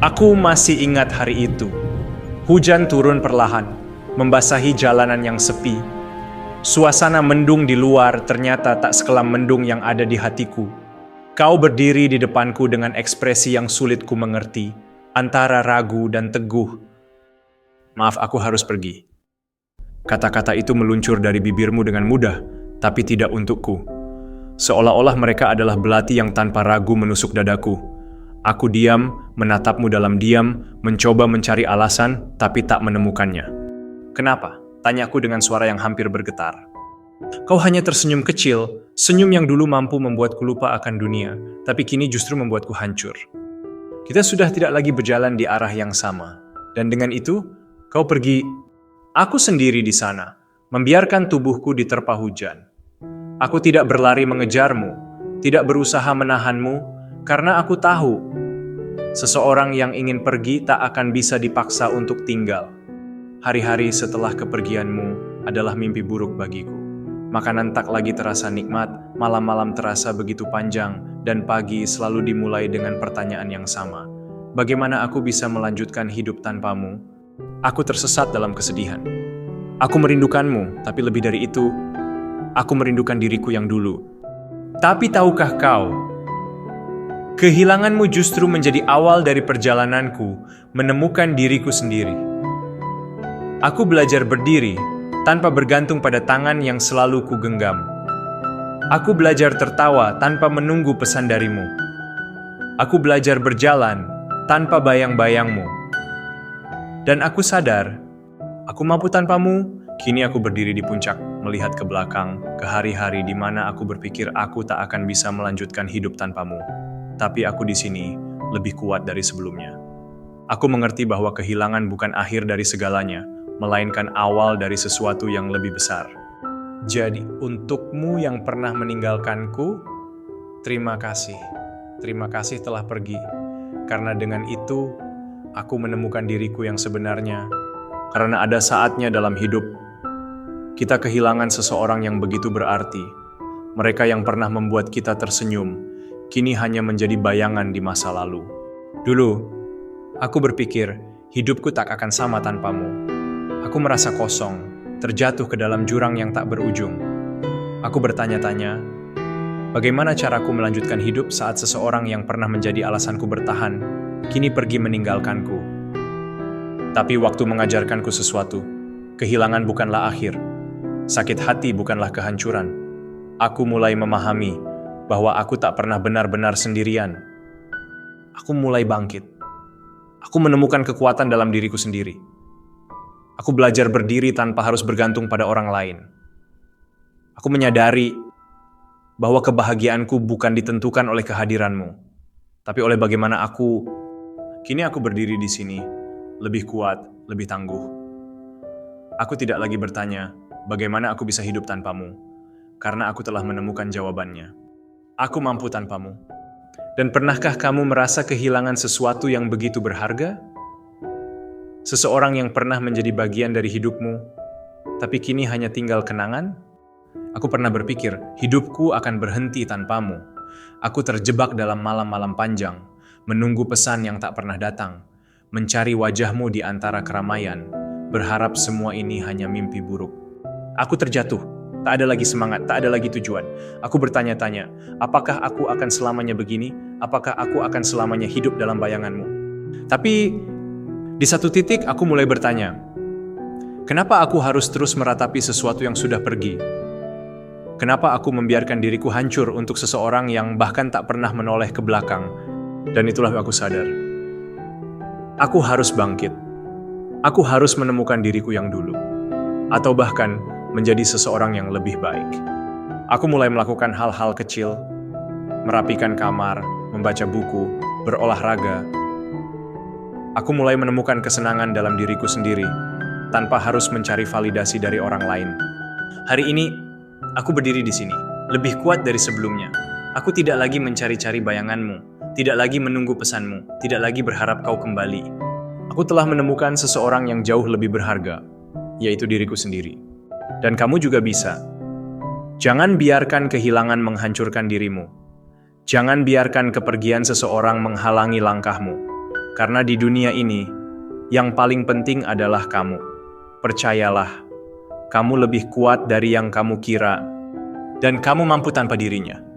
Aku masih ingat hari itu. Hujan turun perlahan, membasahi jalanan yang sepi. Suasana mendung di luar ternyata tak sekelam mendung yang ada di hatiku. Kau berdiri di depanku dengan ekspresi yang sulit ku mengerti, antara ragu dan teguh. Maaf, aku harus pergi. Kata-kata itu meluncur dari bibirmu dengan mudah, tapi tidak untukku. Seolah-olah mereka adalah belati yang tanpa ragu menusuk dadaku. Aku diam, menatapmu dalam diam, mencoba mencari alasan, tapi tak menemukannya. Kenapa? Tanyaku dengan suara yang hampir bergetar. Kau hanya tersenyum kecil, senyum yang dulu mampu membuatku lupa akan dunia, tapi kini justru membuatku hancur. Kita sudah tidak lagi berjalan di arah yang sama. Dan dengan itu, kau pergi. Aku sendiri di sana, membiarkan tubuhku diterpa hujan. Aku tidak berlari mengejarmu, tidak berusaha menahanmu, karena aku tahu, seseorang yang ingin pergi tak akan bisa dipaksa untuk tinggal. Hari-hari setelah kepergianmu adalah mimpi buruk bagiku. Makanan tak lagi terasa nikmat, malam-malam terasa begitu panjang, dan pagi selalu dimulai dengan pertanyaan yang sama. Bagaimana aku bisa melanjutkan hidup tanpamu? Aku tersesat dalam kesedihan. Aku merindukanmu, tapi lebih dari itu, aku merindukan diriku yang dulu. Tapi tahukah kau, kehilanganmu justru menjadi awal dari perjalananku menemukan diriku sendiri. Aku belajar berdiri tanpa bergantung pada tangan yang selalu kugenggam. Aku belajar tertawa tanpa menunggu pesan darimu. Aku belajar berjalan tanpa bayang-bayangmu. Dan aku sadar, aku mampu tanpamu. Kini aku berdiri di puncak, melihat ke belakang, ke hari-hari di mana aku berpikir aku tak akan bisa melanjutkan hidup tanpamu. Tapi aku di sini lebih kuat dari sebelumnya. Aku mengerti bahwa kehilangan bukan akhir dari segalanya, melainkan awal dari sesuatu yang lebih besar. Jadi, untukmu yang pernah meninggalkanku, terima kasih. Terima kasih telah pergi. Karena dengan itu, aku menemukan diriku yang sebenarnya. Karena ada saatnya dalam hidup, kita kehilangan seseorang yang begitu berarti. Mereka yang pernah membuat kita tersenyum, kini hanya menjadi bayangan di masa lalu. Dulu, aku berpikir hidupku tak akan sama tanpamu. Aku merasa kosong, terjatuh ke dalam jurang yang tak berujung. Aku bertanya-tanya, bagaimana caraku melanjutkan hidup saat seseorang yang pernah menjadi alasanku bertahan, kini pergi meninggalkanku. Tapi waktu mengajarkanku sesuatu, kehilangan bukanlah akhir. Sakit hati bukanlah kehancuran. Aku mulai memahami bahwa aku tak pernah benar-benar sendirian. Aku mulai bangkit. Aku menemukan kekuatan dalam diriku sendiri. Aku belajar berdiri tanpa harus bergantung pada orang lain. Aku menyadari bahwa kebahagiaanku bukan ditentukan oleh kehadiranmu, tapi oleh bagaimana kini aku berdiri di sini, lebih kuat, lebih tangguh. Aku tidak lagi bertanya, bagaimana aku bisa hidup tanpamu, karena aku telah menemukan jawabannya. Aku mampu tanpamu. Dan pernahkah kamu merasa kehilangan sesuatu yang begitu berharga? Seseorang yang pernah menjadi bagian dari hidupmu, tapi kini hanya tinggal kenangan? Aku pernah berpikir, hidupku akan berhenti tanpamu. Aku terjebak dalam malam-malam panjang, menunggu pesan yang tak pernah datang, mencari wajahmu di antara keramaian, berharap semua ini hanya mimpi buruk. Aku terjatuh, tak ada lagi semangat, tak ada lagi tujuan. Aku bertanya-tanya, apakah aku akan selamanya begini? Apakah aku akan selamanya hidup dalam bayanganmu? Tapi di satu titik aku mulai bertanya, kenapa aku harus terus meratapi sesuatu yang sudah pergi? Kenapa aku membiarkan diriku hancur untuk seseorang yang bahkan tak pernah menoleh ke belakang? Dan itulah aku sadar. Aku harus bangkit. Aku harus menemukan diriku yang dulu. Atau bahkan menjadi seseorang yang lebih baik. Aku mulai melakukan hal-hal kecil, merapikan kamar, membaca buku, berolahraga. Aku mulai menemukan kesenangan dalam diriku sendiri, tanpa harus mencari validasi dari orang lain. Hari ini, aku berdiri di sini, lebih kuat dari sebelumnya. Aku tidak lagi mencari-cari bayanganmu, tidak lagi menunggu pesanmu, tidak lagi berharap kau kembali. Aku telah menemukan seseorang yang jauh lebih berharga, yaitu diriku sendiri. Dan kamu juga bisa. Jangan biarkan kehilangan menghancurkan dirimu. Jangan biarkan kepergian seseorang menghalangi langkahmu. Karena di dunia ini, yang paling penting adalah kamu. Percayalah, kamu lebih kuat dari yang kamu kira, dan kamu mampu tanpa dirinya.